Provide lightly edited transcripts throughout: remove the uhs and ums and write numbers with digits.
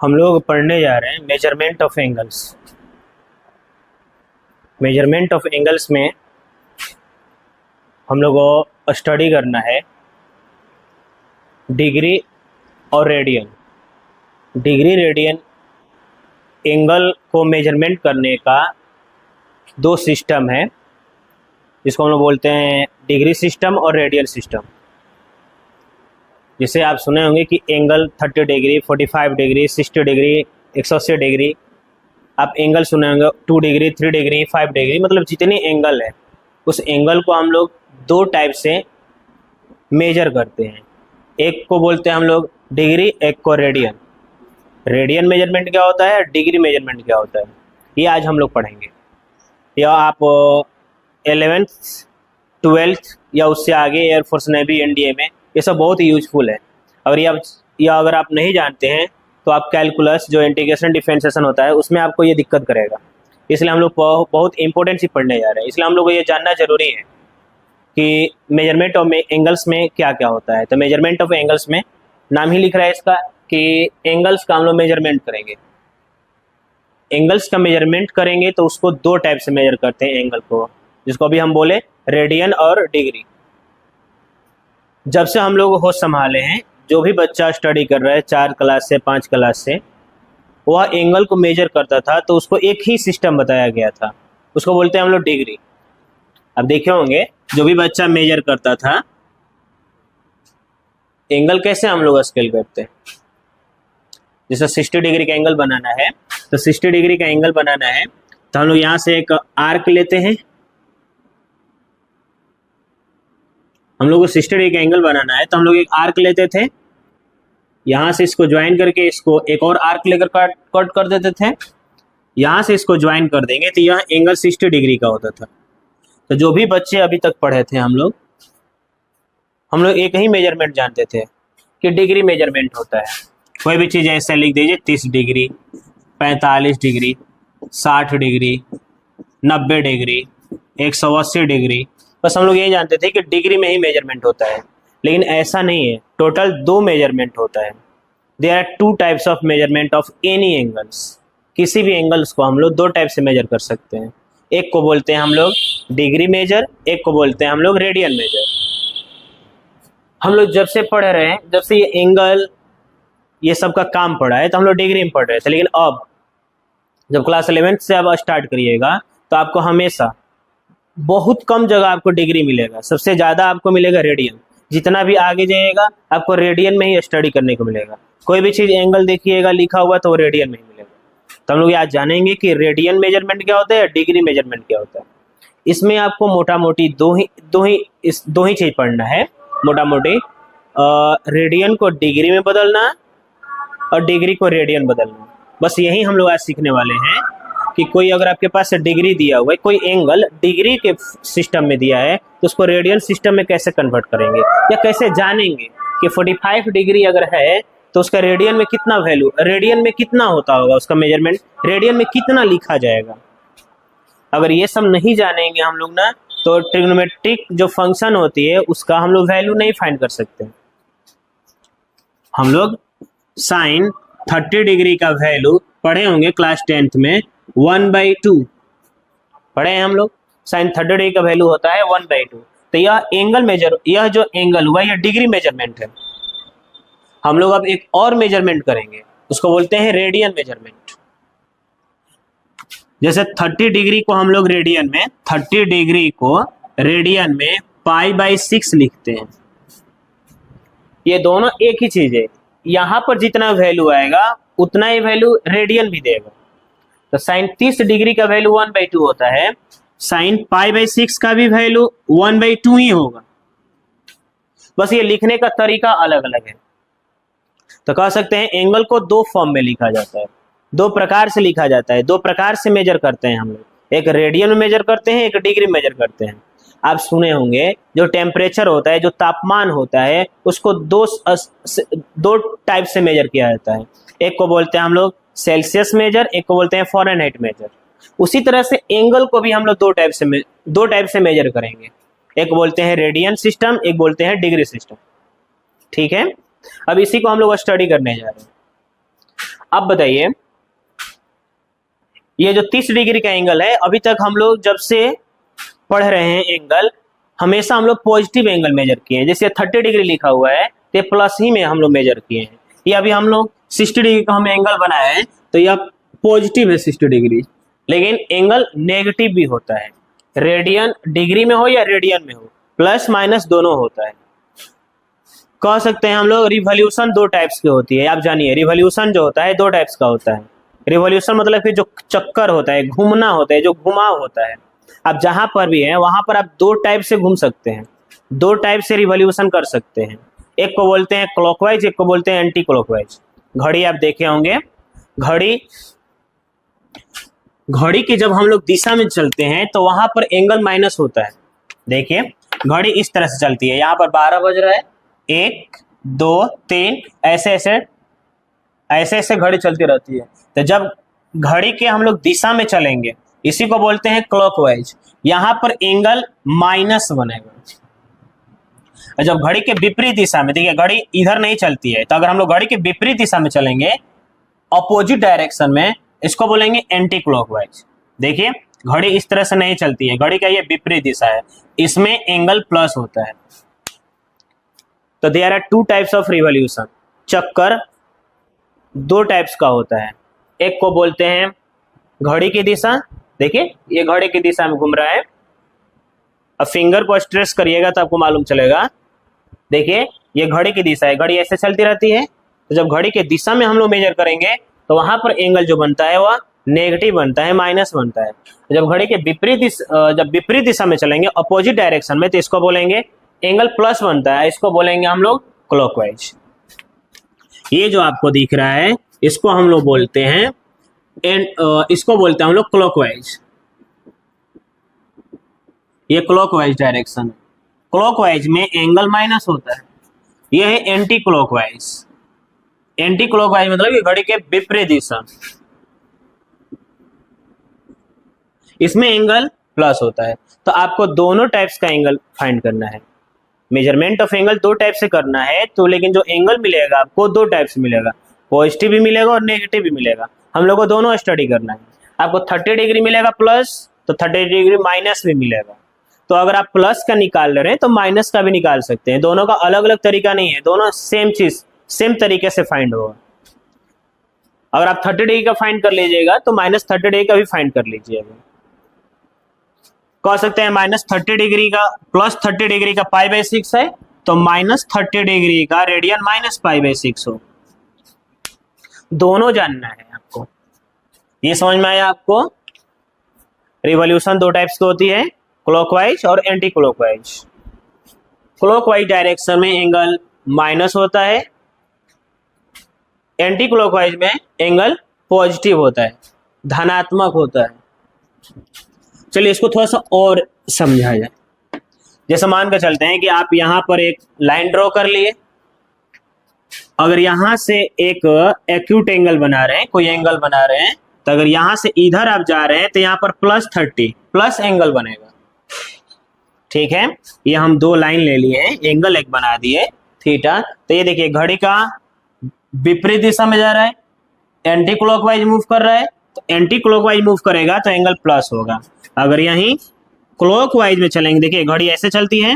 हम लोग पढ़ने जा रहे हैं measurement of angles. Measurement of angles में हम लोग को स्टडी करना है डिग्री और रेडियन। डिग्री रेडियन एंगल को मेजरमेंट करने का दो सिस्टम है, जिसको हम लोग बोलते हैं डिग्री सिस्टम और रेडियल सिस्टम। जैसे आप सुने होंगे कि angle 30 degree, 45 degree, 60 degree, 180 degree. आप एंगल सुने होंगे 2 डिग्री, 3 डिग्री, 5 डिग्री, मतलब जितनी एंगल है उस एंगल को हम लोग दो टाइप से मेजर करते हैं। एक को बोलते हैं हम लोग डिग्री, एक को रेडियन। रेडियन मेजरमेंट क्या होता है, डिग्री मेजरमेंट क्या होता है, ये आज हम लोग पढ़ेंगे। या आप 11th 12th या उससे आगे एयरफोर्स, नेवी, एनडीए में ये सब बहुत ही यूजफुल है। और या अगर आप नहीं जानते हैं तो आप कैलकुलस, जो इंटीग्रेशन डिफरेंशिएशन होता है, उसमें आपको ये दिक्कत करेगा। इसलिए हम लोग बहुत इंपॉर्टेंट सी पढ़ने जा रहे हैं। इसलिए हम लोग को ये जानना जरूरी है कि मेजरमेंट ऑफ एंगल्स में क्या क्या होता है। तो मेजरमेंट ऑफ एंगल्स में नाम ही लिख रहा है इसका कि एंगल्स का हम लोग मेजरमेंट करेंगे। एंगल्स का मेजरमेंट करेंगे तो उसको दो टाइप से मेजर करते हैं एंगल को, जिसको अभी हम बोले रेडियन और डिग्री। जब से हम लोग होश संभाले हैं, जो भी बच्चा स्टडी कर रहा है 4 क्लास से 5 क्लास से, वह एंगल को मेजर करता था तो उसको एक ही सिस्टम बताया गया था, उसको बोलते हैं हम लोग डिग्री। अब देखे होंगे जो भी बच्चा मेजर करता था एंगल कैसे हम लोग स्केल करते हैं। जैसे 60 डिग्री का एंगल बनाना है तो 60 डिग्री का एंगल बनाना है तो हम लोग यहाँ से एक आर्क लेते हैं। हम लोग को 60 डिग्री का एंगल बनाना है तो हम लोग एक आर्क लेते थे, यहाँ से इसको ज्वाइन करके इसको एक और आर्क लेकर कट कर देते थे। यहाँ से इसको ज्वाइन कर देंगे तो यह एंगल 60 डिग्री का होता था। तो जो भी बच्चे अभी तक पढ़े थे हम लोग एक ही मेजरमेंट जानते थे कि डिग्री मेजरमेंट होता है। कोई भी चीज़ ऐसे लिख दीजिए 30 degree, 45 degree, 60 degree, 90 degree, 180 degree, बस हम लोग यही जानते थे कि डिग्री में ही मेजरमेंट होता है। लेकिन ऐसा नहीं है, टोटल 2 मेजरमेंट होता है। There are 2 types of measurement of any angles. किसी भी एंगल्स को हम लोग 2 टाइप से मेजर कर सकते हैं। एक को बोलते हैं हम लोग डिग्री मेजर, एक को बोलते हैं हम लोग रेडियन मेजर। हम लोग जब से पढ़ रहे हैं, जब से ये एंगल ये सब का काम पड़ा है, तो हम लोग डिग्री में पढ़ रहे थे। लेकिन अब जब क्लास 11th से अब स्टार्ट करिएगा तो आपको हमेशा बहुत कम जगह आपको डिग्री मिलेगा, सबसे ज़्यादा आपको मिलेगा रेडियन। जितना भी आगे जाइएगा आपको रेडियन में ही स्टडी करने को मिलेगा। कोई भी चीज़ एंगल देखिएगा लिखा हुआ तो वो रेडियन में ही मिलेगा। तो हम लोग आज जानेंगे कि रेडियन मेजरमेंट क्या होता है, डिग्री मेजरमेंट क्या होता है। इसमें आपको मोटा मोटी दो ही चीज़ पढ़ना है। मोटा मोटी रेडियन को डिग्री में बदलना और डिग्री को रेडियन बदलना, बस यही हम लोग आज सीखने वाले हैं। कि कोई अगर आपके पास डिग्री दिया हुआ है, कोई एंगल डिग्री के सिस्टम में दिया है, तो उसको रेडियन सिस्टम में कैसे कन्वर्ट करेंगे या कैसे जानेंगे कि 45 डिग्री अगर है तो उसका रेडियन में कितना वैल्यू, रेडियन में कितना होता होगा उसका मेजरमेंट, रेडियन में कितना लिखा जाएगा। अगर ये सब नहीं जानेंगे हम लोग ना, तो ट्रिग्नोमेट्रिक जो फंक्शन होती है उसका हम लोग वैल्यू नहीं फाइंड कर सकते। हम लोग साइन 30 डिग्री का वैल्यू पढ़े होंगे क्लास 10th में 1/2 पढ़े हैं हम लोग। साइन 30 डिग्री का वैल्यू होता है 1/2। तो यह जो एंगल हुआ यह डिग्री मेजरमेंट है। हम लोग अब एक और मेजरमेंट करेंगे, उसको बोलते हैं रेडियन मेजरमेंट। जैसे 30 डिग्री को हम लोग रेडियन में, 30 डिग्री को रेडियन में π/6 लिखते हैं। ये दोनों एक ही चीज है। यहाँ पर जितना वैल्यू आएगा उतना ही वैल्यू रेडियन भी देगा। तो साइन 30 डिग्री का वैल्यू 1/2 होता है, साइन π/6 का भी वैल्यू 1/2 ही होगा। बस ये लिखने का तरीका अलग अलग है। तो कह सकते हैं एंगल को 2 फॉर्म में लिखा जाता है, 2 प्रकार से लिखा जाता है, 2 प्रकार से मेजर करते हैं हम लोग। एक रेडियन में मेजर करते हैं, एक डिग्री मेजर करते हैं। आप सुने होंगे जो टेम्परेचर होता है, जो तापमान होता है, उसको 2 टाइप से मेजर किया जाता है। एक को बोलते हैं हम लोग सेल्सियस मेजर, एक को बोलते हैं फ़ारेनहाइट मेजर। उसी तरह से एंगल को भी हम लोग 2 टाइप से मेजर करेंगे। एक बोलते हैं रेडियन सिस्टम, एक बोलते हैं डिग्री सिस्टम। ठीक है, अब इसी को हम लोग स्टडी करने जा रहे हैं। अब बताइए, ये जो 30 डिग्री का एंगल है, अभी तक हम लोग जब से पढ़ रहे हैं एंगल, हमेशा हम लोग पॉजिटिव एंगल मेजर किए हैं। जैसे 30 डिग्री लिखा हुआ है तो ये प्लस ही में हम लोग मेजर किए हैं। ये अभी हम लोग 60 डिग्री का हम एंगल बनाए हैं तो यह पॉजिटिव है 60 डिग्री। लेकिन एंगल नेगेटिव भी होता है, रेडियन डिग्री में हो या रेडियन में हो, प्लस माइनस दोनों होता है। कह सकते हैं हम लोग रिवॉल्यूशन दो टाइप्स की होती है। आप जानिए, रिवॉल्यूशन जो होता है दो टाइप्स का होता है। रिवॉल्यूशन मतलब कि जो चक्कर होता है, घूमना होता है, जो घुमाव होता है। आप जहां पर भी हैं वहां पर आप दो टाइप से घूम सकते हैं, दो टाइप से रिवॉल्यूशन कर सकते हैं। एक को बोलते हैं क्लॉकवाइज, एक को बोलते हैं एंटी क्लॉकवाइज। घड़ी आप देखे होंगे, घड़ी की जब हम लोग दिशा में चलते हैं तो वहां पर एंगल माइनस होता है। देखिए, घड़ी इस तरह से चलती है, यहाँ पर 12 बज रहा है, 1 2 3 ऐसे घड़ी चलती रहती है। तो जब घड़ी के हम लोग दिशा में चलेंगे, इसी को बोलते हैं क्लॉकवाइज, यहाँ पर एंगल माइनस बनेगा। और जब घड़ी के विपरीत दिशा में, देखिए घड़ी इधर नहीं चलती है, तो अगर हम लोग घड़ी के विपरीत दिशा में चलेंगे, अपोजिट डायरेक्शन में, इसको बोलेंगे एंटी क्लॉकवाइज। देखिए, घड़ी इस तरह से नहीं चलती है, घड़ी का ये विपरीत दिशा है, इसमें एंगल प्लस होता है। तो there are two types of revolution. चक्कर दो टाइप्स का होता है, एक को बोलते हैं घड़ी की दिशा। देखिए, ये घड़ी की दिशा में घूम रहा है। अब फिंगर को स्ट्रेस करिएगा तो आपको मालूम चलेगा। देखिए, ये घड़ी की दिशा है, घड़ी ऐसे चलती रहती है। तो जब घड़ी के दिशा में हम लोग मेजर करेंगे तो वहां पर एंगल जो बनता है वह नेगेटिव बनता है, माइनस बनता है। जब घड़ी के विपरीत दिशा में चलेंगे, अपोजिट डायरेक्शन में, तो इसको बोलेंगे एंगल प्लस बनता है, इसको बोलेंगे हम लोग क्लॉकवाइज। ये जो आपको दिख रहा है इसको हम लोग बोलते हैं इसको बोलते हैं हम लोग क्लॉकवाइज। ये क्लॉकवाइज डायरेक्शन है। क्लॉकवाइज में एंगल माइनस होता है। यह है एंटी क्लॉकवाइज। एंटी क्लॉकवाइज मतलब ये घड़ी के विपरीत दिशा, इसमें एंगल प्लस होता है। तो आपको दोनों टाइप्स का एंगल फाइंड करना है। मेजरमेंट ऑफ एंगल दो टाइप से करना है, तो लेकिन जो एंगल मिलेगा आपको दो टाइप से मिलेगा, पॉजिटिव भी मिलेगा और नेगेटिव भी मिलेगा। हम लोग को दोनों स्टडी करना है। आपको 30 डिग्री मिलेगा प्लस, तो 30 डिग्री माइनस भी मिलेगा। तो अगर आप प्लस का निकाल रहे हैं तो माइनस का भी निकाल सकते हैं। दोनों का अलग अलग तरीका नहीं है, दोनों सेम चीज सेम तरीके से फाइंड होगा। अगर आप 30 डिग्री का फाइंड कर लीजिएगा तो माइनस 30 डिग्री का भी फाइंड कर लीजिएगा। कह सकते हैं माइनस 30 डिग्री का प्लस 30 डिग्री का π/6 है, तो माइनस 30 डिग्री का रेडियन माइनस π/6 हो। दोनों जानना है आपको। ये समझ में आया आपको? रिवॉल्यूशन दो टाइप्स की होती है, क्लॉकवाइज और एंटी क्लॉकवाइज। क्लॉकवाइज डायरेक्शन में एंगल माइनस होता है, एंटी क्लॉकवाइज में एंगल पॉजिटिव होता है, धनात्मक होता है। चलिए इसको थोड़ा सा और समझाया जाए। जैसे मान कर चलते हैं कि आप यहां पर एक लाइन ड्रॉ कर लिए। अगर यहां से एक एक्यूट एंगल बना रहे हैं, कोई एंगल बना रहे हैं, तो अगर यहां से इधर आप जा रहे हैं तो यहां पर +30 प्लस एंगल बनेगा। ठीक है, ये हम दो लाइन ले लिए हैं, एंगल एक बना दिए थीटा। तो ये देखिए, घड़ी का विपरीत दिशा में जा रहा है, एंटी क्लॉकवाइज मूव कर रहा है, तो एंटी क्लॉकवाइज मूव करेगा तो एंगल प्लस होगा। अगर यहीं क्लॉकवाइज में चलेंगे, देखिए घड़ी ऐसे चलती है,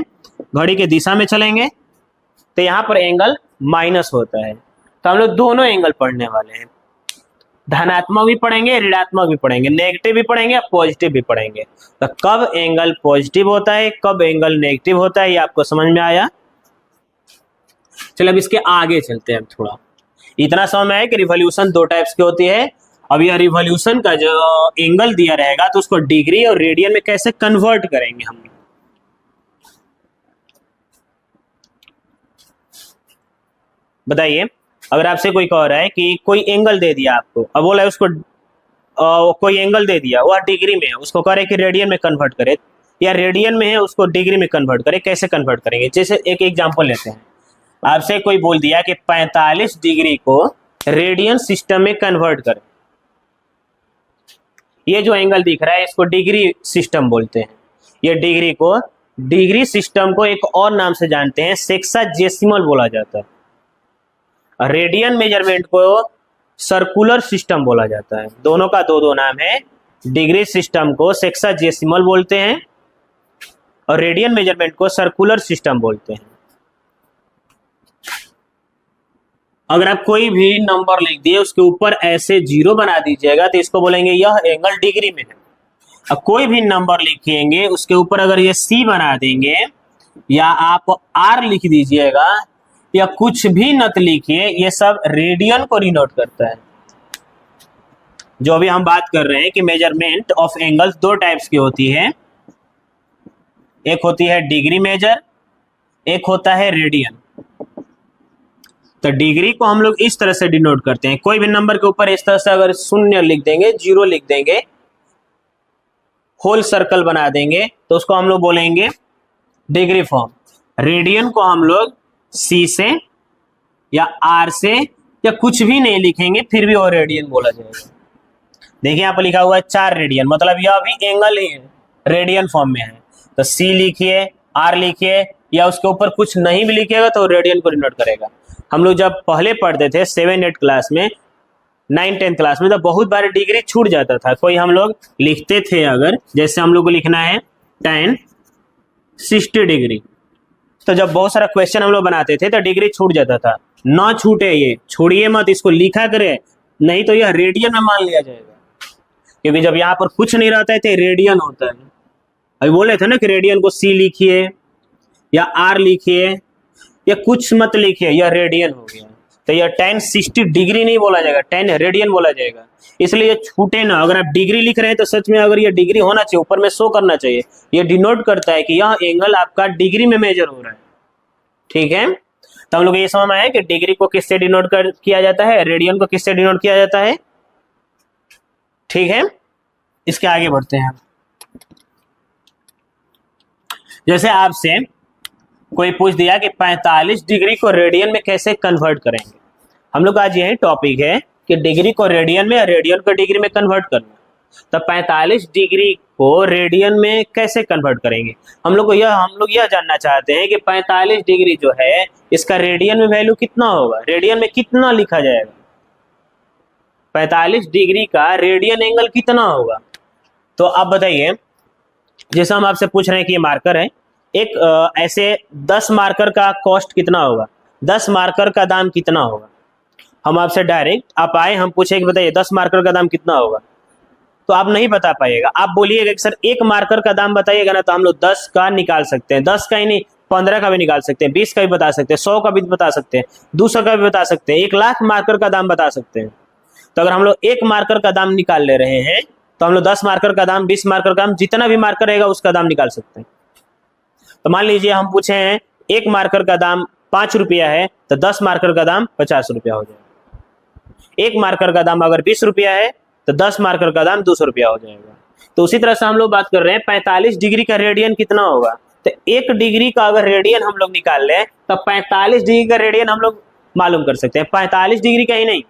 घड़ी के दिशा में चलेंगे तो यहाँ पर एंगल माइनस होता है। तो हम लोग दोनों एंगल पढ़ने वाले हैं, धनात्मक भी पढ़ेंगे, ऋणात्मक भी पढ़ेंगे, नेगेटिव भी पढ़ेंगे, पॉजिटिव भी पढ़ेंगे। तो कब एंगल पॉजिटिव होता है, कब एंगल नेगेटिव होता है, ये आपको समझ में आया। चलिए अब इसके आगे चलते हैं। थोड़ा इतना समझ में आया कि रिवॉल्यूशन दो टाइप्स की होती है। अब यह रिवॉल्यूशन का जो एंगल दिया रहेगा तो उसको डिग्री और रेडियन में कैसे कन्वर्ट करेंगे हम। बताइए, अगर आपसे कोई कह रहा है कि कोई एंगल दे दिया आपको, अब बोला है उसको कोई एंगल दे दिया, वह डिग्री में है, उसको कह रहे कि रेडियन में कन्वर्ट करे, या रेडियन में है उसको डिग्री में कन्वर्ट करे, कैसे कन्वर्ट करेंगे। जैसे एक एग्जांपल लेते हैं, आपसे कोई बोल दिया कि 45 डिग्री को रेडियन सिस्टम में कन्वर्ट करें। ये जो एंगल दिख रहा है इसको डिग्री सिस्टम बोलते हैं। ये डिग्री सिस्टम को एक और नाम से जानते हैं, सेक्साजेसिमल बोला जाता है। रेडियन मेजरमेंट को सर्कुलर सिस्टम बोला जाता है। दोनों का दो दो नाम है। डिग्री सिस्टम को सेक्साजेसिमल बोलते हैं और रेडियन मेजरमेंट को सर्कुलर सिस्टम बोलते हैं। अगर आप कोई भी नंबर लिख दिए उसके ऊपर ऐसे जीरो बना दीजिएगा तो इसको बोलेंगे यह एंगल डिग्री में है। अब कोई भी नंबर लिखेंगे उसके ऊपर अगर ये सी बना देंगे या आप आर लिख दीजिएगा या कुछ भी नत लिखिए, ये सब रेडियन को डिनोट करता है। जो अभी हम बात कर रहे हैं कि मेजरमेंट ऑफ एंगल्स दो टाइप्स की होती है, एक होती है डिग्री मेजर, एक होता है रेडियन। तो डिग्री को हम लोग इस तरह से डिनोट करते हैं। कोई भी नंबर के ऊपर इस तरह से अगर शून्य लिख देंगे, जीरो लिख देंगे, होल सर्कल बना देंगे तो उसको हम लोग बोलेंगे डिग्री फॉर्म। रेडियन को हम लोग सी से या आर से या कुछ भी नहीं लिखेंगे फिर भी वो रेडियन बोला जाएगा। देखिए यहाँ पर लिखा हुआ है 4 रेडियन, मतलब यह भी एंगल ही रेडियन फॉर्म में है। तो सी लिखिए, आर लिखिए या उसके ऊपर कुछ नहीं भी लिखिएगा तो रेडियन को डिनोट करेगा। हम लोग जब पहले पढ़ते थे 7-8 क्लास में, 9-10 क्लास में, तो बहुत बार डिग्री छूट जाता था। कोई हम लोग लिखते थे, अगर जैसे हम लोग को लिखना है tan 60 डिग्री, तो जब बहुत सारा क्वेश्चन हम लोग बनाते थे तो डिग्री छूट जाता था। ना छूटे, ये छोड़िए मत, इसको लिखा करे, नहीं तो यह रेडियन में मान लिया जाएगा। क्योंकि जब यहाँ पर कुछ नहीं रहता है तो रेडियन होता है। अभी बोले थे ना कि रेडियन को सी लिखिए या आर लिखिए या कुछ मत लिखिए, यह रेडियन हो गया। तो यह tan 60 डिग्री नहीं बोला जाएगा, tan रेडियन बोला जाएगा। इसलिए छूटे ना। अगर आप डिग्री लिख रहे हैं तो सच में अगर यह डिग्री होना चाहिए, ऊपर में शो करना चाहिए। यह डिनोट करता है कि यह एंगल आपका डिग्री में मेजर हो रहा है। ठीक है, तो हम लोग ये समझ में आया कि डिग्री को किससे डिनोट किया जाता है, रेडियन को किससे डिनोट किया जाता है। ठीक है, इसके आगे बढ़ते हैं। जैसे आपसे कोई पूछ दिया कि 45 डिग्री को रेडियन में कैसे कन्वर्ट करेंगे। हम लोग आज यही टॉपिक है कि डिग्री को रेडियन में या रेडियन को डिग्री में कन्वर्ट करना। तो 45 डिग्री को रेडियन में कैसे कन्वर्ट करेंगे, हम लोग यह जानना चाहते हैं कि 45 डिग्री जो है इसका रेडियन में वैल्यू कितना होगा, रेडियन में कितना लिखा जाएगा। 45 डिग्री का रेडियन एंगल कितना होगा। तो आप बताइए, जैसे हम आपसे पूछ रहे हैं कि ये मार्कर है, एक ऐसे 10 मार्कर का कॉस्ट कितना होगा, 10 मार्कर का दाम कितना होगा। हम आपसे डायरेक्ट आप आए, हम पूछे कि बताइए 10 मार्कर का दाम कितना होगा, तो आप नहीं बता पाइएगा। आप बोलिएगा कि सर एक मार्कर का दाम बताइएगा ना, तो हम लोग 10 का निकाल सकते हैं, 10 का ही नहीं 15 का भी निकाल सकते हैं, 20 का भी बता सकते हैं, 100 का भी बता सकते हैं, 200 का भी बता सकते हैं, 1 लाख मार्कर का दाम बता सकते हैं। तो अगर हम लोग एक मार्कर का दाम निकाल ले रहे हैं तो हम लोग 10 मार्कर का दाम, 20 मार्कर का दाम, जितना भी मार्कर रहेगा उसका दाम निकाल सकते हैं। तो मान लीजिए हम पूछे हैं एक मार्कर का दाम 5 रुपया है तो 10 मार्कर का दाम 50 रुपया हो जाएगा। एक मार्कर का दाम अगर 20 रुपया है तो 10 मार्कर का दाम 200 रुपया हो जाएगा। तो उसी तरह से हम लोग बात कर रहे हैं 45 डिग्री का रेडियन कितना होगा। तो 1 डिग्री का अगर रेडियन हम लोग निकाल लें तो 45 डिग्री का रेडियन हम लोग मालूम कर सकते हैं। 45 डिग्री का ही नहीं,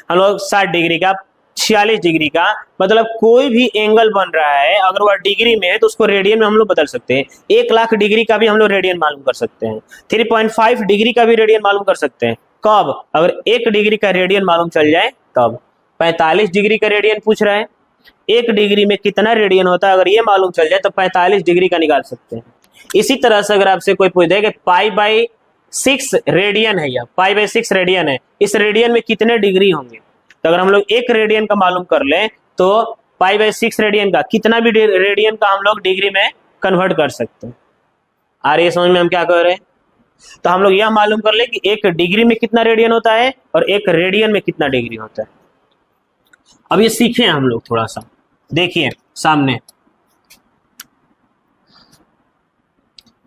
हम लोग 60 डिग्री का, 46 डिग्री का, मतलब कोई भी एंगल बन रहा है अगर वह डिग्री में है तो उसको रेडियन में हम लोग बदल सकते हैं। 1 लाख डिग्री का भी हम लोग रेडियन मालूम कर सकते हैं। 3.5 डिग्री का भी रेडियन मालूम कर सकते हैं। कब, अगर 1 डिग्री का रेडियन मालूम चल जाए तब। 45 डिग्री का रेडियन पूछ रहा है, 1 डिग्री में कितना रेडियन होता है अगर ये मालूम चल जाए तो 45 डिग्री का निकाल सकते हैं। इसी तरह से अगर आपसे कोई पूछ दे कि π/6 रेडियन है या π/6 रेडियन है, इस रेडियन में कितने डिग्री होंगे, तो अगर हम लोग 1 रेडियन का मालूम कर लें तो π/6 रेडियन का कितना भी रेडियन का हम लोग डिग्री में कन्वर्ट कर सकते हैं। आ रही है समझ में हम क्या कर रहे हैं। तो हम लोग यह मालूम कर ले कि 1 डिग्री में कितना रेडियन होता है और 1 रेडियन में कितना डिग्री होता है। अब ये सीखे हम लोग थोड़ा सा, देखिए सामने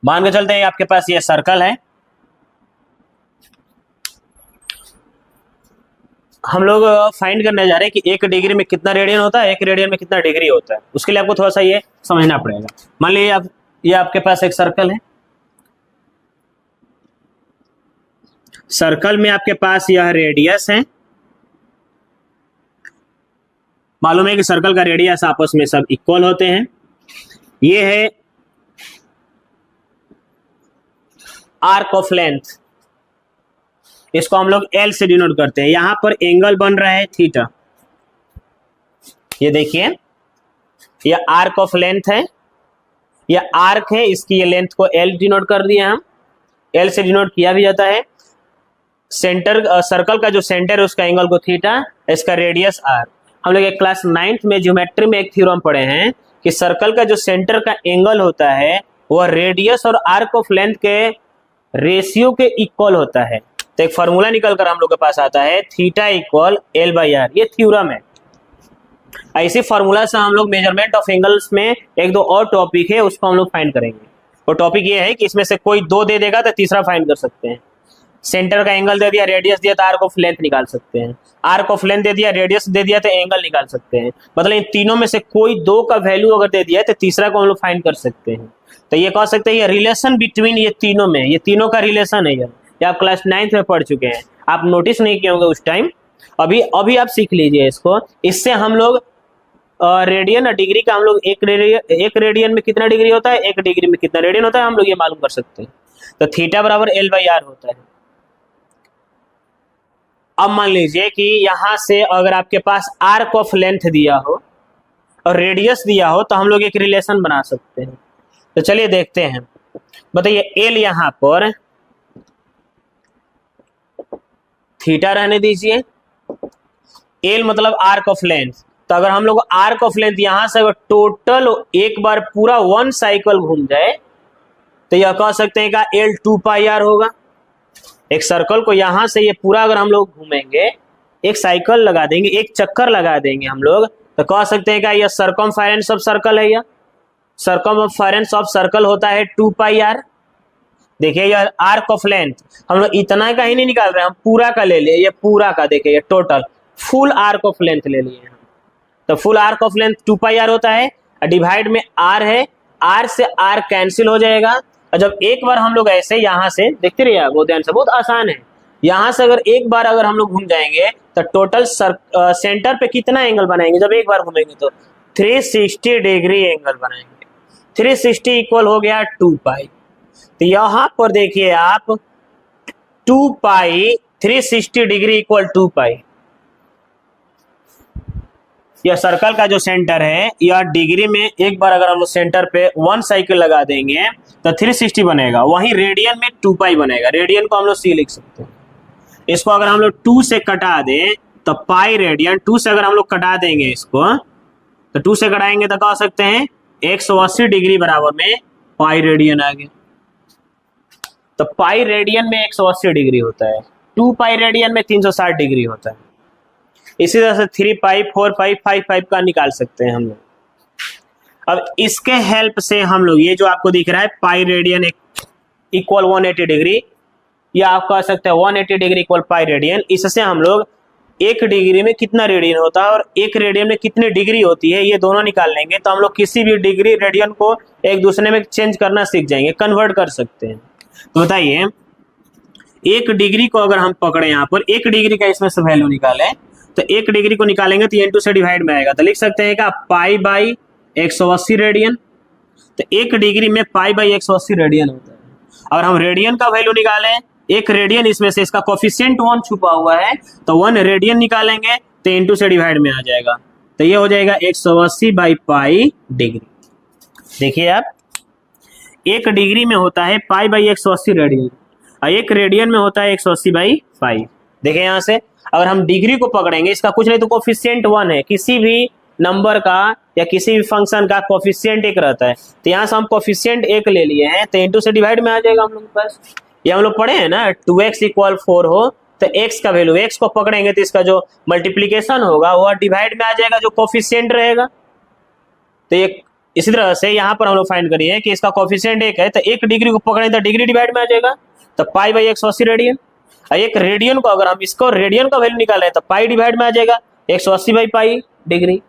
मान के चलते हैं आपके पास ये सर्कल है। हम लोग फाइंड करने जा रहे हैं कि 1 डिग्री में कितना रेडियन होता है, 1 रेडियन में कितना डिग्री होता है। उसके लिए आपको थोड़ा सा ये समझना पड़ेगा। मान लीजिए आप, ये आपके पास एक सर्कल है, सर्कल में आपके पास यह रेडियस है। मालूम है कि सर्कल का रेडियस आपस में सब इक्वल होते हैं। ये है आर्क ऑफ लेंथ, इसको हम लोग एल से डिनोट करते हैं। यहां पर एंगल बन रहा है थीटा, ये देखिए ये आर्क ऑफ लेंथ है, ये आर्क है, इसकी ये लेंथ को एल डिनोट कर दिया हम, एल से डिनोट किया भी जाता है। सेंटर सर्कल का जो सेंटर है उसका एंगल को थीटा, इसका रेडियस आर। हम लोग एक क्लास 9th में ज्योमेट्री में एक थ्योरम पढ़े हैं कि सर्कल का जो सेंटर का एंगल होता है वह रेडियस और आर्क ऑफ लेंथ के रेशियो के इक्वल होता है। तो एक फॉर्मूला निकल कर हम लोग के पास आता है theta equal L by R, ये थ्योरम है। ऐसे फॉर्मूला से हम लोग मेजरमेंट ऑफ एंगल्स में एक दो और टॉपिक है उसको हम लोग फाइंड करेंगे। वो टॉपिक ये है कि इसमें से कोई दो दे देगा तो तीसरा फाइंड कर सकते हैं। सेंटर का एंगल दे दिया, रेडियस दिया तो आर्क ऑफ लेंथ निकाल सकते हैं, आर्क ऑफ लेंथ दे दिया, रेडियस दे दिया तो एंगल निकाल सकते हैं। मतलब इन तीनों में से कोई दो का वैल्यू अगर दे दिया तो तीसरा को हम लोग फाइंड कर सकते हैं। तो ये कह सकते हैं ये रिलेशन बिटवीन ये तीनों में, ये तीनों का रिलेशन है। ये आप क्लास 9th में पढ़ चुके हैं, आप नोटिस नहीं किए होंगे उस टाइम। अभी आप सीख लीजिए इसको। इससे हम लोग रेडियन और डिग्री का हम लोग एक रेडियन में कितना डिग्री होता है, एक डिग्री में कितना रेडियन होता है, हम लोग ये मालूम कर सकते हैं। तो थीटा बराबर एल बाई आर होता है। अब मान लीजिए कि यहां से अगर आपके पास आर्क ऑफ लेंथ दिया हो और रेडियस दिया हो तो हम लोग एक रिलेशन बना सकते हैं। तो चलिए देखते हैं। बताइए एल यहां पर थीटा रहने दीजिए, एल मतलब आर्क ऑफ लेंथ। तो अगर हम लोग आर्क ऑफ लेंथ यहां से अगर टोटल एक बार पूरा 1 साइकिल घूम जाए तो यह कह सकते हैं का एल 2 पाई आर होगा। एक सर्कल को यहां से ये पूरा अगर हम लोग घूमेंगे, एक साइकिल लगा देंगे, एक चक्कर लगा देंगे हम लोग, तो कह सकते हैं का यह सर्कमफेरेंस ऑफ सर्कल है। यह सर्कमफेरेंस ऑफ सर्कल होता है 2 पाई आर। देखिए यह आर्क ऑफ लेंथ हम लोग इतना का ही नहीं निकाल रहे हैं, हम पूरा का ले लिए, ये पूरा का देखिए ये total full arc of length ले लिए हैं। तो full arc of length 2 pi R होता है, डिवाइड में आर है, आर से आर कैंसिल हो जाएगा। और जब एक बार हम लोग ऐसे यहां से देखते रहिए, बहुत ध्यान से, बहुत आसान है। यहां से अगर एक बार अगर हम लोग घूम जाएंगे तो टोटल सेंटर पे कितना एंगल बनाएंगे, जब एक बार घूमेंगे तो 360 डिग्री एंगल बनाएंगे। 360 इक्वल हो गया 2 पाई। तो यहां पर देखिए आप 2 पाई 360 डिग्री इक्वल 2 पाई। यह सर्कल का जो सेंटर है यह डिग्री में एक बार अगर हम लोग सेंटर पे 1 साइकिल लगा देंगे तो 360 बनेगा। वहीं रेडियन में 2 पाई बनेगा। रेडियन को हम लोग सी लिख सकते हैं। इसको अगर हम लोग 2 से कटा दें तो पाई रेडियन, 2 से अगर हम लोग कटा देंगे इसको तो 2 से कटाएंगे तो कह सकते हैं 180 डिग्री बराबर में पाई रेडियन आ गया। तो पाई रेडियन में 180 डिग्री होता है, 2 पाई रेडियन में 360 डिग्री होता है। इसी तरह से 3 पाई 4 पाई 5 पाई का निकाल सकते हैं हम लोग। अब इसके हेल्प से हम लोग ये जो आपको दिख रहा है पाई रेडियन इक्वल 180 डिग्री, या आप कह सकते हैं 180 डिग्री इक्वल पाई रेडियन। इससे हम लोग एक डिग्री में कितना रेडियन होता है और एक रेडियन में कितनी डिग्री होती है ये दोनों निकाल लेंगे। तो हम लोग किसी भी डिग्री रेडियन को एक दूसरे में चेंज करना सीख जाएंगे, कन्वर्ट कर सकते हैं। तो बताइए एक डिग्री को अगर हम पकड़े, यहाँ पर एक डिग्री का इसमें से वैल्यू निकालें तो एक डिग्री को निकालेंगे तो n2 से डिवाइड में आएगा। तो लिख सकते हैं क्या पाई बाई 180 रेडियन। तो एक डिग्री में पाई बाई 180 रेडियन होता है। और हम रेडियन का वैल्यू निकालें, एक रेडियन इसमें से इसका कोफिशिएंट 1 छुपा हुआ है तो 1 रेडियन निकालेंगे तो n2 से डिवाइड में आ जाएगा। तो ये हो जाएगा 180 बाई पाई डिग्री। देखिए आप एक डिग्री में होता है पाई बाई 180 रेडियन और एक रेडियन में होता है 180 बाई पाई। देखिए यहाँ से अगर हम डिग्री को पकड़ेंगे, इसका कुछ नहीं तो कोफिशिएंट 1 है, किसी भी नंबर का या किसी भी फंक्शन का कोफिशिएंट 1 रहता है। तो यहाँ से हम कोफिशिएंट 1 ले लिए हैं तो n2 से डिवाइड में आ जाएगा हम लोग के पास। ये हम लोग पढ़े हैं ना 2x इक्वल 4 हो तो x का वैल्यू, x को पकड़ेंगे तो इसका जो मल्टीप्लीकेशन होगा वह डिवाइड में आ जाएगा जो कोफिशिएंट रहेगा। तो ये इसी तरह से यहाँ पर हम लोग फाइंड करिए कि इसका कोफिशिएंट 1 है तो एक डिग्री को पकड़ें तो डिग्री डिवाइड में आ जाएगा। तो पाई बाई 180 रेडियन। एक रेडियन को अगर हम इसको रेडियन का वैल्यू निकाल रहे हैं तो पाई डिवाइड में आ जाएगा 180 बाई पाई डिग्री।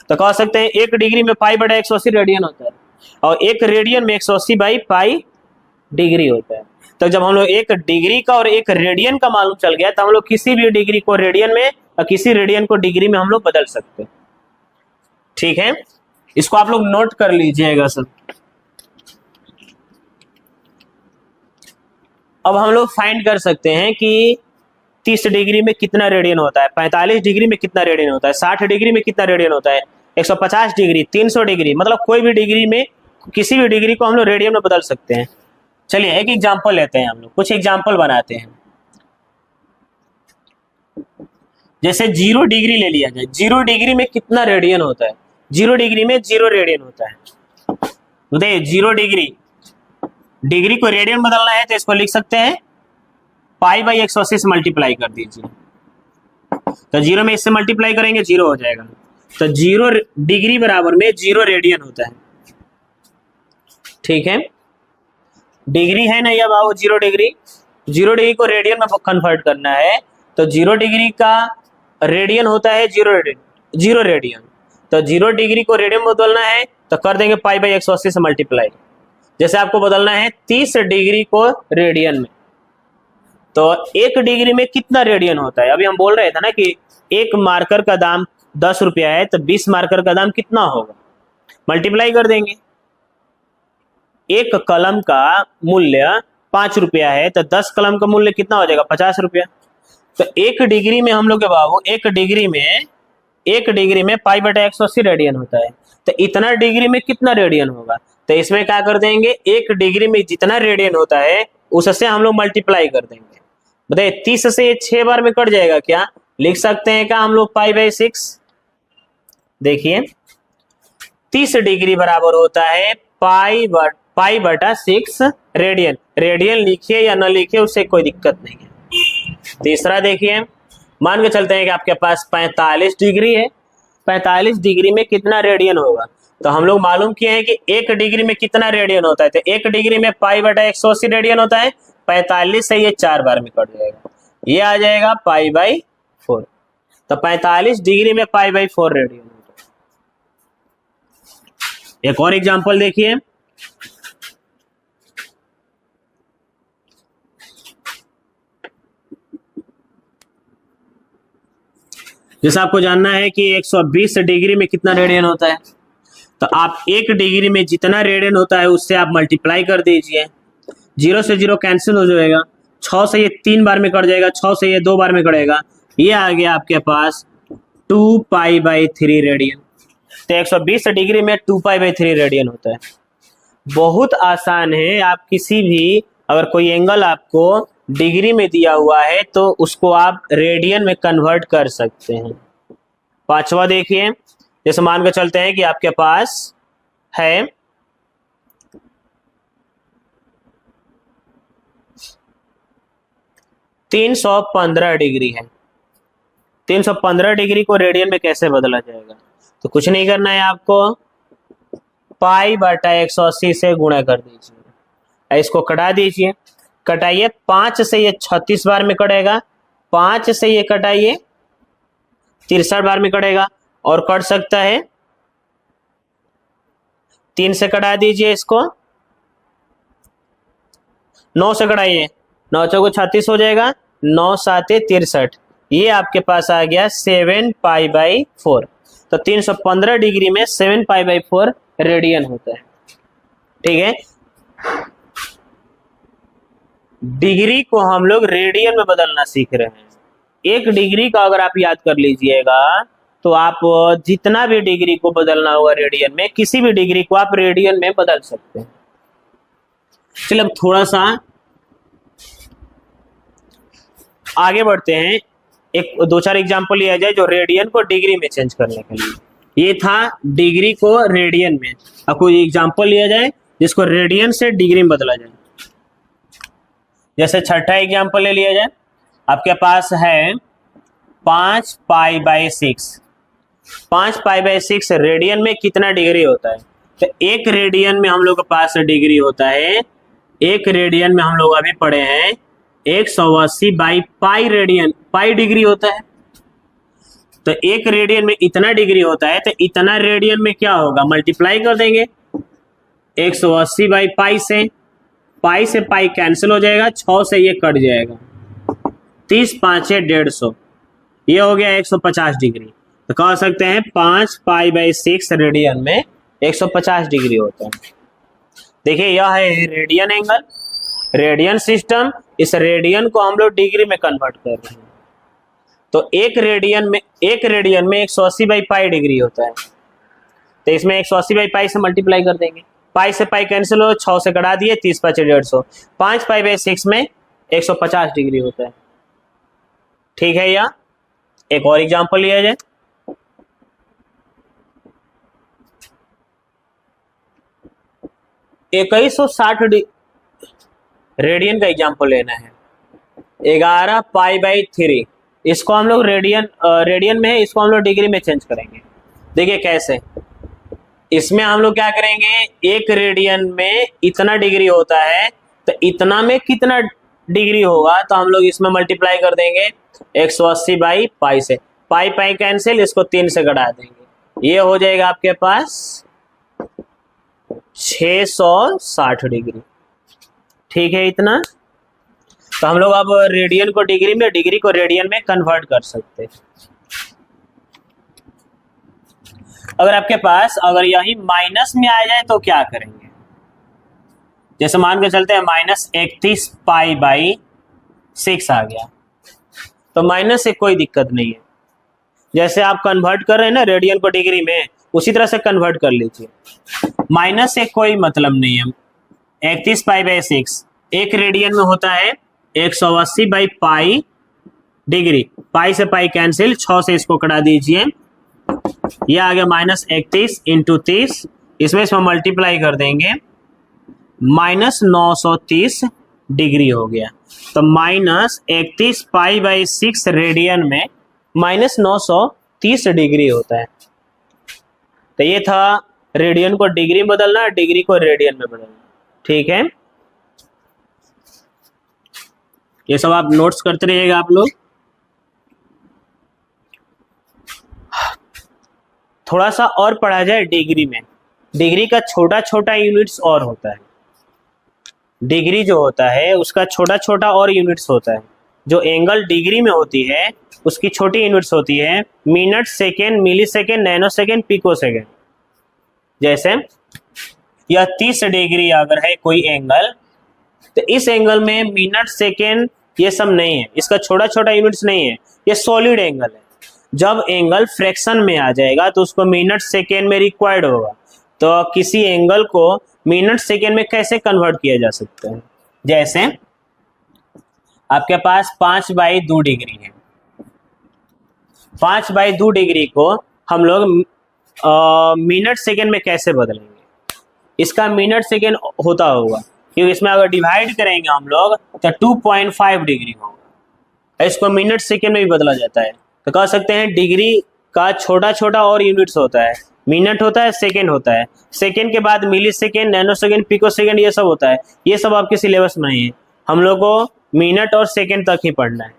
तो कह सकते हैं एक डिग्री में पाई बटा 180 रेडियन होता है और एक रेडियन में 180 बाई पाई डिग्री होता है। तो जब हम लोग एक डिग्री का और एक रेडियन का मालूम चल गया तो हम लोग किसी भी डिग्री को रेडियन में और किसी रेडियन को डिग्री में हम लोग बदल सकते हैं। ठीक है, इसको आप लोग नोट कर लीजिएगा सब। अब हम लोग फाइंड कर सकते हैं कि 30 डिग्री में कितना रेडियन होता है, 45 डिग्री में कितना रेडियन होता है, 60 डिग्री में कितना रेडियन होता है, 150 डिग्री, 300 डिग्री, मतलब कोई भी डिग्री में, किसी भी डिग्री को हम लोग रेडियन में बदल सकते हैं। चलिए एक एग्जांपल लेते हैं, हम लोग कुछ एग्जांपल बनाते हैं। जैसे 0 डिग्री ले लिया जाए, 0 डिग्री में कितना रेडियन होता है, 0 डिग्री में 0 रेडियन होता है। बताइए 0 डिग्री, डिग्री को रेडियन बदलना है तो इसको लिख सकते हैं π/180 से मल्टीप्लाई कर दीजिए, तो 0 में इससे मल्टीप्लाई करेंगे 0 हो जाएगा, तो 0 डिग्री बराबर में 0 रेडियन होता है। ठीक है, डिग्री है ना या बाबू 0 डिग्री, 0 डिग्री को रेडियन में कन्वर्ट करना है तो 0 डिग्री का रेडियन होता है 0 रेडियन, तो 0 डिग्री को रेडियन में बदलना है तो कर देंगे π/180 से मल्टीप्लाई। जैसे आपको बदलना है 30 डिग्री को रेडियन में, तो 1 डिग्री में कितना रेडियन होता है, अभी हम बोल रहे थे ना कि एक मार्कर का दाम 10 रुपया है तो 20 मार्कर का दाम कितना होगा, मल्टीप्लाई कर देंगे। एक कलम का मूल्य 5 रुपया है तो 10 कलम का मूल्य कितना हो जाएगा, 50 रुपया। तो 1 डिग्री में हम लोग के बाबू 1 डिग्री में π/180 रेडियन होता है, तो इतना डिग्री में कितना रेडियन होगा, तो इसमें क्या कर देंगे, 1 डिग्री में जितना रेडियन होता है उससे हम लोग मल्टीप्लाई कर देंगे। बताइए 30 से 6 बार में कट जाएगा क्या, लिख सकते हैं क्या हम लोग π/6। देखिए 30 डिग्री बराबर होता है π/6 रेडियन, रेडियन लिखिए या न लिखिए उससे कोई दिक्कत नहीं है। तीसरा देखिए, मान के चलते हैं कि आपके पास 45 डिग्री है, 45 डिग्री में कितना रेडियन होगा, तो हम लोग मालूम किए हैं कि 1 डिग्री में कितना रेडियन होता है, तो 1 डिग्री में π/180 रेडियन होता है, 45 से ये 4 बार में कट जाएगा, ये आ जाएगा π/4, तो 45 डिग्री में π/4 रेडियन होता है। एक और एग्जांपल देखिए, जैसे आपको जानना है कि 120 डिग्री में कितना रेडियन होता है, तो आप 1 डिग्री में जितना रेडियन होता है उससे आप मल्टीप्लाई कर दीजिए, 0 से 0 कैंसिल हो जाएगा, 6 से ये 3 बार में कट जाएगा, 6 से ये 2 बार में कटेगा, ये आ गया आपके पास 2π/3 रेडियन। तो 120 डिग्री में 2π/3 रेडियन होता है। बहुत आसान है, आप किसी भी, अगर कोई एंगल आपको डिग्री में दिया हुआ है तो उसको आप रेडियन में कन्वर्ट कर सकते हैं। पांचवा देखिए, जैसे मान के चलते हैं कि आपके पास है 315 डिग्री है, 315 डिग्री को रेडियन में कैसे बदला जाएगा, तो कुछ नहीं करना है आपको, π/180 से गुणा कर दीजिए, इसको कटा दीजिए, कटाइए 5 से ये 36 बार में कटेगा, 5 से ये कटाइए 63 बार में कटेगा, और कट सकता है 3 से कटा दीजिए, इसको 9 से कटाइए, 9 चौको 36 हो जाएगा, 9 7 63, ये आपके पास आ गया 7π/4। तो 315 डिग्री में 7π/4 रेडियन होता है। ठीक है, डिग्री को हम लोग रेडियन में बदलना सीख रहे हैं। 1 डिग्री का अगर आप याद कर लीजिएगा तो आप जितना भी डिग्री को बदलना होगा रेडियन में, किसी भी डिग्री को आप रेडियन में बदल सकते हैं। चलिए अब थोड़ा सा आगे बढ़ते हैं, एक 2-4 एग्जांपल लिया जाए जो रेडियन को डिग्री में चेंज करने के लिए। ये था डिग्री को रेडियन में, अब कोई एग्जांपल लिया जाए जिसको रेडियन से डिग्री में बदला जाए। जैसे छठा एग्जांपल ले लिया जाए, आपके पास है 5π/6, 5π/6 रेडियन में कितना डिग्री होता है, तो 1 रेडियन में हम लोग के पास डिग्री होता है, 1 रेडियन में हम लोग अभी पढ़े हैं 180/π रेडियन, पाई डिग्री होता है, तो 1 रेडियन में इतना डिग्री होता है, तो इतना रेडियन में क्या होगा, मल्टीप्लाई कर देंगे 180/π से, पाई से पाई कैंसिल हो जाएगा, 6 से ये कट जाएगा, 30 5 150, ये हो गया 150 डिग्री। तो कह सकते हैं 5π/6 रेडियन में 150 डिग्री होता है। देखिए यह है रेडियन एंगल, रेडियन सिस्टम, इस रेडियन को हम लोग डिग्री में कन्वर्ट कर रहे हैं। तो एक रेडियन में 180 बाई पाई डिग्री होता है, तो इसमें 180 बाई पाई से मल्टीप्लाई कर देंगे। पाई से पाई कैंसिल हो, 6 से कटा दिए, 30 5 150, 5 पाई बाई 6 में 150 डिग्री होता है। ठीक है, या एक और एग्जांपल लिया जाए। इक्कीस 160 रेडियन का एग्जांपल लेना है। 11 पाई बाई 3, इसको हम लोग रेडियन में है, इसको हम लोग डिग्री में चेंज करेंगे। देखिए कैसे, इसमें हम लोग क्या करेंगे, एक रेडियन में इतना डिग्री होता है, तो इतना में कितना डिग्री होगा, तो हम लोग इसमें मल्टीप्लाई कर देंगे 180 बाई पाई से। पाई पाई कैंसिल, इसको 3 से घटा देंगे, ये हो जाएगा आपके पास 660 डिग्री। ठीक है इतना। तो हम लोग अब रेडियन को डिग्री में, डिग्री को रेडियन में कन्वर्ट कर सकते हैं। अगर आपके पास अगर यही माइनस में आ जाए तो क्या करेंगे, जैसे मान के चलते हैं -31 पाई बाई 6 आ गया, तो माइनस से कोई दिक्कत नहीं है। जैसे आप कन्वर्ट कर रहे हैं ना रेडियन को डिग्री में, उसी तरह से कन्वर्ट कर लीजिए, माइनस से कोई मतलब नहीं है। 31 पाई बाई 6 एक रेडियन में होता है 180 बाई पाई डिग्री। पाई से पाई कैंसिल, 6 से इसको कटा दीजिए, ये आ गया -31 इंटू 30, इसमें मल्टीप्लाई कर देंगे, -930 डिग्री हो गया। तो -31 पाई बाई 6 रेडियन में -930 डिग्री होता है। तो ये था रेडियन को डिग्री में बदलना, डिग्री को रेडियन में बदलना। ठीक है, ये सब आप नोट्स करते रहिएगा आप लोग। थोड़ा सा और पढ़ा जाए डिग्री में। डिग्री का छोटा छोटा यूनिट्स और होता है, डिग्री जो होता है उसका छोटा छोटा और यूनिट्स होता है। जो एंगल डिग्री में होती है उसकी छोटी यूनिट्स होती है minute, second, millisecond, nanosecond, picosecond. जैसे यह 30 डिग्री अगर है कोई एंगल, तो इस एंगल में मिनट, सेकेंड ये सब नहीं है, इसका छोटा छोटा यूनिट्स नहीं है, ये सॉलिड एंगल है। जब एंगल फ्रैक्शन में आ जाएगा तो उसको मिनट सेकेंड में रिक्वायर्ड होगा। तो किसी एंगल को मिनट सेकेंड में कैसे कन्वर्ट किया जा सकता है, जैसे आपके पास 5 बाई 2 डिग्री है, 5 बाई 2 डिग्री को हम लोग मिनट सेकेंड में कैसे बदलेंगे। इसका मिनट सेकेंड होता होगा, क्योंकि इसमें अगर डिवाइड करेंगे हम लोग तो 2.5 डिग्री होगा। इसको मिनट सेकेंड में भी बदला जाता है। तो कह सकते हैं डिग्री का छोटा छोटा और यूनिट्स होता है, मिनट होता है, सेकेंड होता है, सेकेंड के बाद millisecond, nanosecond, picosecond, ये सब होता है। ये सब आपके सिलेबस में नहीं है, हम लोग को मिनट और सेकेंड तक ही पढ़ना है।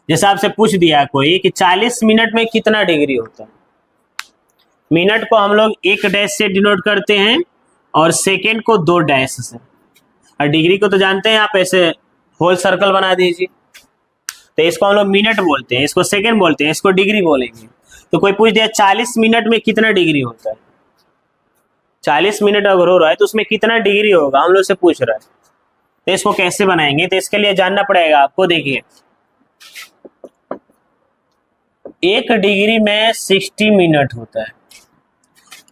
जैसे आपसे पूछ दिया कोई कि 40 मिनट में कितना डिग्री होता है, मिनट को हम लोग 1 डैश से डिनोट करते हैं और सेकेंड को 2 डैश से, और डिग्री को तो जानते हैं आप, ऐसे होल सर्कल बना दीजिए। तो इसको हम लोग मिनट बोलते हैं, इसको सेकेंड बोलते हैं, इसको डिग्री बोलेंगे। तो कोई पूछ दिया 40 मिनट में कितना डिग्री होता है, 40 मिनट अगर हो रहा है तो उसमें कितना डिग्री होगा, हम लोग से पूछ रहा है। तो इसको कैसे बनाएंगे, तो इसके लिए जानना पड़ेगा आपको। देखिए 1 डिग्री में 60 मिनट होता है,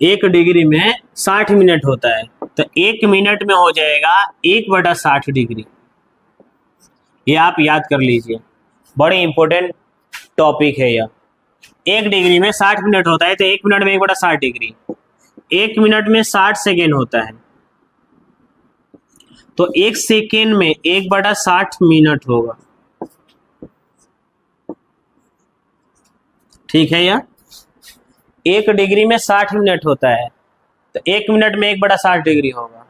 1 डिग्री में 60 मिनट होता है, तो 1 मिनट में हो जाएगा 1/60 डिग्री। ये आप याद कर लीजिए, बड़े इंपॉर्टेंट टॉपिक है यह। 1 डिग्री में 60 मिनट होता है, तो 1 मिनट में 1/60 डिग्री, 1 मिनट में 60 सेकेंड होता है, तो 1 सेकेंड में 1/60 मिनट होगा। ठीक है, या 1 डिग्री में 60 मिनट होता है, तो 1 मिनट में 1/60 डिग्री होगा।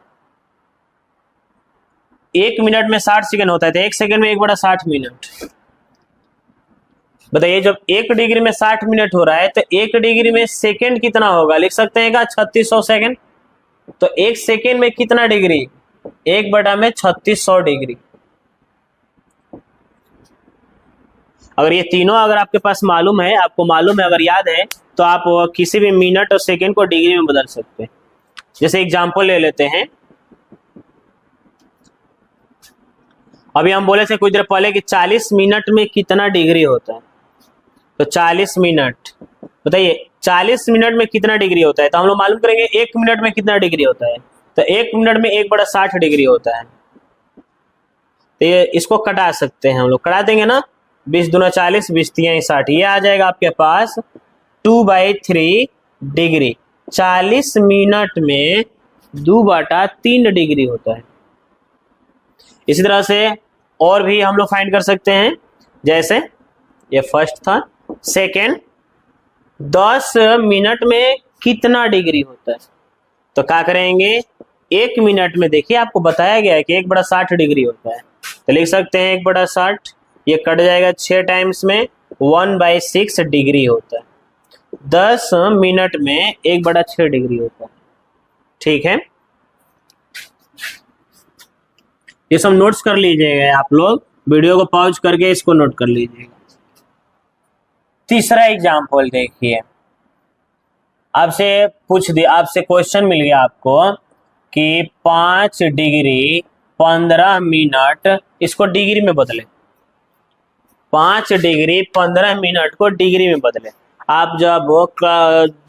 1 मिनट में 60 सेकेंड होता है, तो 1 सेकेंड में 1/60 मिनट। बताइए जब 1 डिग्री में 60 मिनट हो रहा है तो 1 डिग्री में सेकेंड कितना होगा, लिख सकते हैं क्या, 3600 सेकेंड। तो 1 सेकेंड में कितना डिग्री, 1/3600 डिग्री। अगर ये तीनों अगर आपके पास मालूम है, आपको मालूम है, अगर याद है, तो आप किसी भी मिनट और सेकेंड को डिग्री में बदल सकते हैं। जैसे एग्जांपल ले लेते हैं, अभी हम बोले थे कुछ देर पहले कि 40 मिनट में कितना डिग्री होता है, तो 40 मिनट बताइए 40 मिनट में कितना डिग्री होता है, तो हम लोग मालूम करेंगे 1 मिनट में कितना डिग्री होता है, तो 1 मिनट में 1/60 डिग्री होता है। तो ये इसको कटा सकते हैं हम लोग, कटा देंगे ना, 20 दूना 40, 20 तिया 60, ये आ जाएगा आपके पास 2/3 डिग्री। 40 मिनट में 2/3 डिग्री होता है। इसी तरह से और भी हम लोग फाइंड कर सकते हैं, जैसे ये फर्स्ट था। सेकेंड, 10 मिनट में कितना डिग्री होता है, तो क्या करेंगे, 1 मिनट में देखिए आपको बताया गया है कि 1/60 डिग्री होता है, तो लिख सकते हैं 1/60, ये कट जाएगा 6 टाइम्स में 1/6 डिग्री होता है। 10 मिनट में 1/6 डिग्री होता है। ठीक है, ये सब नोट्स कर लीजिएगा आप लोग, वीडियो को पॉज करके इसको नोट कर लीजिएगा। तीसरा एग्जाम्पल देखिए, आपसे क्वेश्चन मिल गया आपको कि 5 डिग्री 15 मिनट, इसको डिग्री में बदले, 5 डिग्री 15 मिनट को डिग्री में बदले। आप जब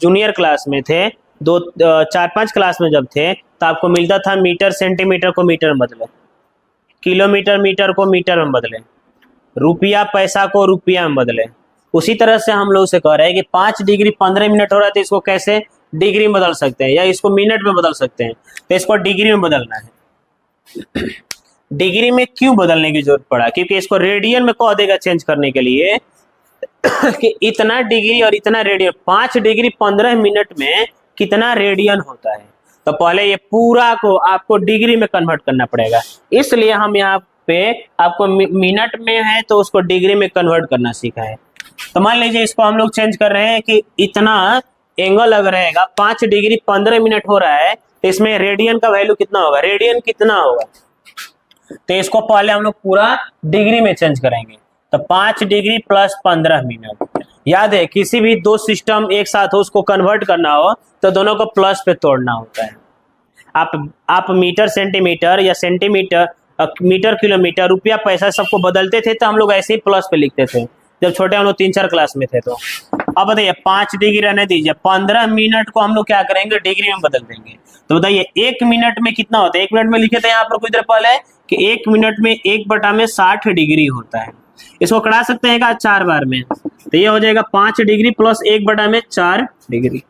जूनियर क्लास में थे, 4-5 क्लास में जब थे, तो आपको मिलता था मीटर सेंटीमीटर को मीटर में बदले, किलोमीटर मीटर को मीटर में बदले, रुपया पैसा को रुपया में बदले। उसी तरह से हम लोग से कह रहे हैं कि 5 डिग्री 15 मिनट हो रहा है, तो इसको कैसे डिग्री में बदल सकते हैं, या इसको मिनट में बदल सकते हैं, तो इसको डिग्री में बदलना है। डिग्री में क्यों बदलने की जरूरत पड़ा, क्योंकि इसको रेडियन में कह देगा चेंज करने के लिए कि इतना डिग्री और इतना रेडियन, 5 डिग्री 15 मिनट में कितना रेडियन होता है, तो पहले ये पूरा को आपको डिग्री में कन्वर्ट करना पड़ेगा। इसलिए हम यहाँ पे आपको मिनट में है तो उसको डिग्री में कन्वर्ट करना सीखा है। तो मान लीजिए इसको हम लोग चेंज कर रहे हैं कि इतना एंगल अगर रहेगा, 5 डिग्री 15 मिनट हो रहा है, तो इसमें रेडियन का वैल्यू कितना होगा, रेडियन कितना होगा, तो इसको पहले हम लोग पूरा डिग्री में चेंज करेंगे। तो 5 डिग्री प्लस 15 मिनट, याद है किसी भी दो सिस्टम एक साथ हो उसको कन्वर्ट करना हो तो दोनों को प्लस पे तोड़ना होता है। आप मीटर सेंटीमीटर या सेंटीमीटर मीटर किलोमीटर रुपया पैसा सबको बदलते थे, तो हम लोग ऐसे ही प्लस पे लिखते थे जब छोटे हम लोग 3-4 क्लास में थे। तो अब बताइए 5 डिग्री रहने दीजिए, 15 मिनट को हम लोग क्या करेंगे, डिग्री में बदल देंगे। तो बताइए 1 मिनट में कितना होता है, 1 मिनट में लिखे थे यहाँ पर कुछ देर पहले कि 1 मिनट में 1/60 डिग्री होता है। इसको कटा सकते हैं क्या 4 बार में, तो ये हो जाएगा 5 डिग्री प्लस 1/4 डिग्री।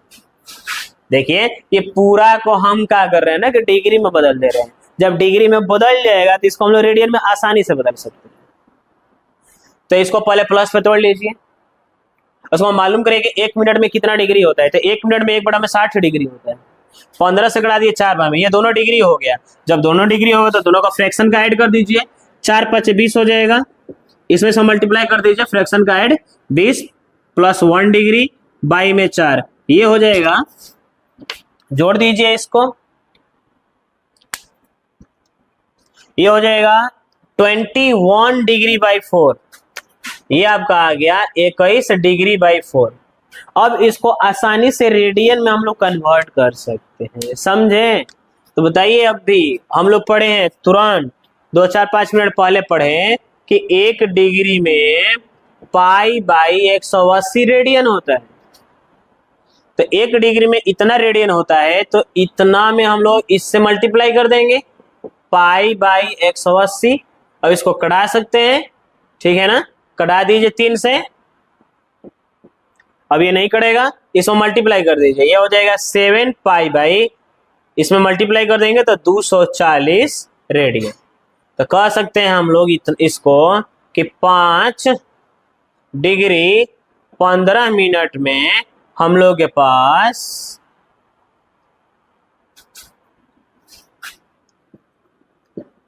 देखिए ये पूरा को हम क्या कर रहे हैं ना कि डिग्री में बदल दे रहे हैं। जब डिग्री में बदल जाएगा तो इसको हम लोग रेडियन में आसानी से बदल सकते हैं। तो इसको पहले प्लस पे तोड़ लीजिए, उसको हम मालूम करें कि 1 मिनट में कितना डिग्री होता है, तो 1 मिनट में 1/60 डिग्री होता है। 15 से कटा दिए 4 बार में, ये दोनों डिग्री हो गया। जब दोनों डिग्री होगा तो दोनों का फ्रैक्शन का ऐड कर दीजिए, 4×5 20 हो जाएगा। इसमें से मल्टीप्लाई कर दीजिए, फ्रैक्शन का ऐड 20 प्लस 1 डिग्री बाई में 4, ये हो जाएगा, जोड़ दीजिए इसको, ये हो जाएगा 21 डिग्री बाई 4, ये आपका आ गया 21 डिग्री बाई 4। अब इसको आसानी से रेडियन में हम लोग कन्वर्ट कर सकते हैं, समझे। तो बताइए, अब भी हम लोग पढ़े हैं तुरंत 2-4-5 मिनट पहले पढ़े कि 1 डिग्री में π/180 रेडियन होता है। तो 1 डिग्री में इतना रेडियन होता है, तो इतना में हम लोग इससे मल्टीप्लाई कर देंगे π/180। अब इसको कटा सकते हैं, ठीक है ना, कटा दीजिए 3 से। अब ये नहीं कटेगा, इसको मल्टीप्लाई कर दीजिए, ये हो जाएगा 7π/, इसमें मल्टीप्लाई कर देंगे तो 240 रेडियन। तो कह सकते हैं हम लोग इसको कि 5 डिग्री 15 मिनट में हम लोग के पास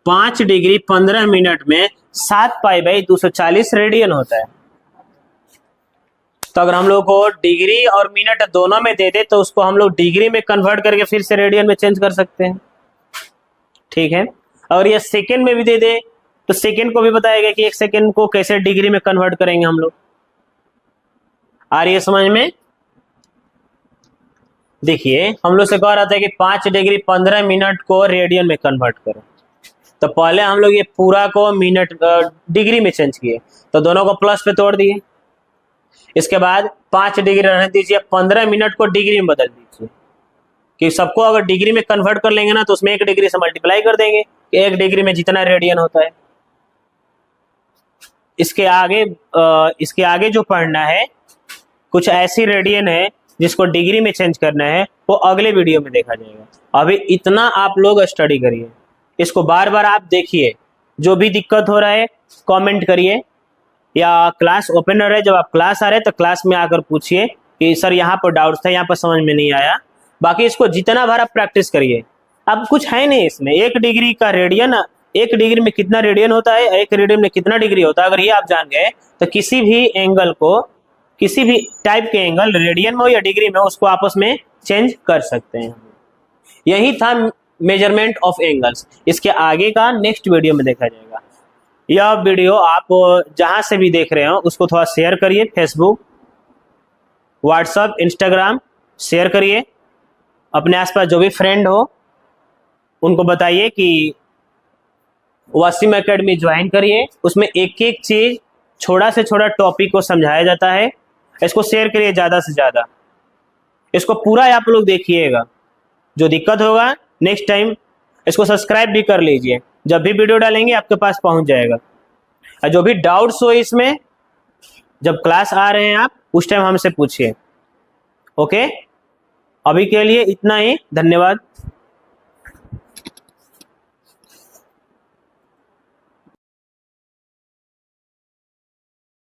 5 डिग्री 15 मिनट में 7π/240 रेडियन होता है। तो अगर हम लोग को डिग्री और मिनट दोनों में दे दे तो उसको हम लोग डिग्री में कन्वर्ट करके फिर से रेडियन में चेंज कर सकते हैं, ठीक है। और ये सेकेंड में भी दे दे तो सेकेंड को भी बताएगा कि 1 सेकेंड को कैसे डिग्री में कन्वर्ट करेंगे हम लोग। आ रही है समझ में। देखिए हम लोग से कह रहा था कि 5 डिग्री 15 मिनट को रेडियन में कन्वर्ट करो, तो पहले हम लोग ये पूरा को मिनट डिग्री में चेंज किए, तो दोनों को प्लस पे तोड़ दिए। इसके बाद 5 डिग्री रहने दीजिए, 15 मिनट को डिग्री में बदल दीजिए, कि सबको अगर डिग्री में कन्वर्ट कर लेंगे ना तो उसमें 1 डिग्री से मल्टीप्लाई कर देंगे कि 1 डिग्री में जितना रेडियन होता है। इसके आगे जो पढ़ना है, कुछ ऐसी रेडियन है जिसको डिग्री में चेंज करना है, वो अगले वीडियो में देखा जाएगा। अभी इतना आप लोग स्टडी करिए, इसको बार बार आप देखिए, जो भी दिक्कत हो रहा है कमेंट करिए, या क्लास ओपनर है, जब आप क्लास आ रहे हैं तो क्लास में आकर पूछिए कि सर यहाँ पर डाउट था, यहाँ पर समझ में नहीं आया। बाकी इसको जितना बार आप प्रैक्टिस करिए। अब कुछ है नहीं इसमें, 1 डिग्री का रेडियन, 1 डिग्री में कितना रेडियन होता है, 1 रेडियन में कितना डिग्री होता है, अगर ये आप जान गए तो किसी भी एंगल को, किसी भी टाइप के एंगल, रेडियन में हो या डिग्री में हो, उसको आपस में चेंज कर सकते हैं। यही था मेजरमेंट ऑफ एंगल्स। इसके आगे का नेक्स्ट वीडियो में देखा जाएगा। यह वीडियो आप जहां से भी देख रहे हो उसको थोड़ा शेयर करिए, फेसबुक, व्हाट्सएप, इंस्टाग्राम शेयर करिए। अपने आसपास जो भी फ्रेंड हो उनको बताइए कि वासिम एकेडमी ज्वाइन करिए, उसमें एक एक चीज, छोटा से छोटा टॉपिक को समझाया जाता है। इसको शेयर करिए ज़्यादा से ज़्यादा, इसको पूरा आप लोग देखिएगा। जो दिक्कत होगा नेक्स्ट टाइम इसको सब्सक्राइब भी कर लीजिए, जब भी वीडियो डालेंगे आपके पास पहुंच जाएगा। और जो भी डाउट्स हो इसमें, जब क्लास आ रहे हैं आप उस टाइम हमसे पूछिए। ओके, अभी के लिए इतना ही, धन्यवाद।